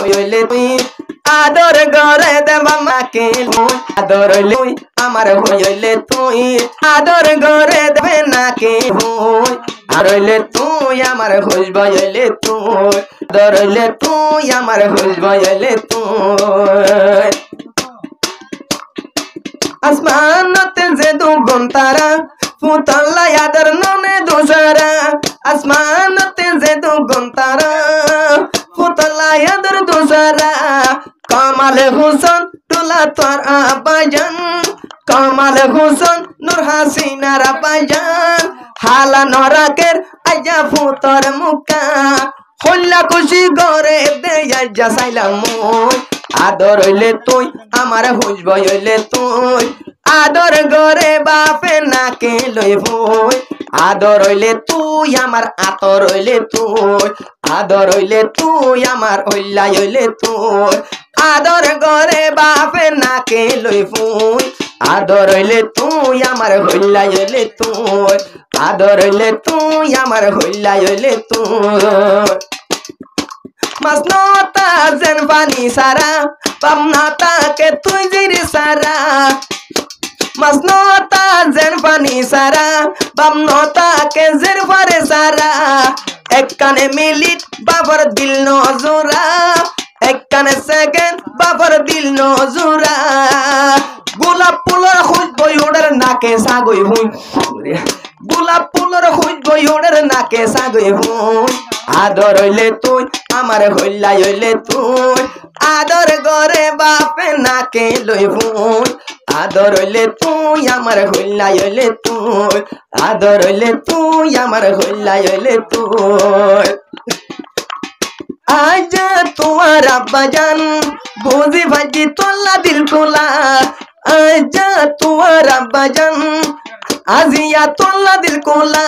হইলে তুই আদর গরে দেবা মাকে আদর হইলে আমার হইলে তুই আদর গরে দেবে নাকে হই আর হইলে তুই আমার হইব হইলে তুই আদর হইলে তুই আমার হইব হইলে তুই আসমানতে যে দুগুণ তারা ফুতল্লা আদর ননে দুসারা আসমানতে যে দুগুণ তারা ফুতল্লা আদর দুসারা কামাল হুসেন তুলা তোর আবাজান কামাল হুসেন নূর হাসিনার আবাজান হালা নরাকের আজা ফুতর মুকা হল্লা খুশি গরে দে আজা সাইলাম মই আদর হইলে তুই আমার হুজব হইলে তুই আদর গরে বাপে নাকে লই ভই আদর হইলে তুই আমার আতর হইলে তুই আদর হইলে তুই আমার হইলা হইলে তুই আদর গরে বাপে নাকে লই ভই আদর হইলে তুই আমার হইলা হইলে তুই আদর হইলে তুই আমার হইলা হইলে তুই মাসনতা যেন পানি সারা পামনাতা কে তুই জিরি সারা মাসনতা যেন পানি সারা পামনতা কে জির পারে সারা এক কানে মিলিট বাবার দিল নজরা এক কানে সেকেন্ড বাবার দিল নজরা গোলাপ ফুলের খুশবু ওড়ের নাকে সাগই হুই গোলাপ ফুলের খুশবু ওড়ের নাকে সাগই হুই আদর হইলে তুই আমার হইলা হইলে তুই আদর গরে বাপে নাকে লই ভুই আদর হইলে তুই আমার হইলা হইলে তুই আদর হইলে তুই আমার হইলা হইলে তুই আজ তোমার আব্বাজান বুঝি ভাজি তোলা দিল তোলা আজ তোমার আব্বাজান আজিয়া তোলা দিল কোলা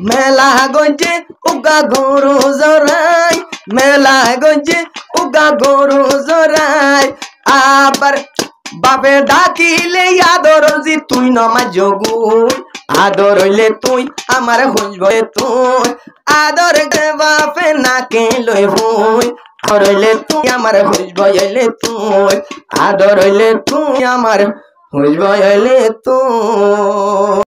মেলা গঞ্জে উগা গরু জরাই মেলা গঞ্জে উগা গরু জরাই আবার বাপে ডাকিলে আদর জি তুই নমাজ জগুই আদর হইলে তুই আমার হইবে তুই আদর বাপে নাকে লই ভুই আদর হইলে তুই আমার হইবে হইলে তুই আদর হইলে তুই আমার হইবে হইলে তুই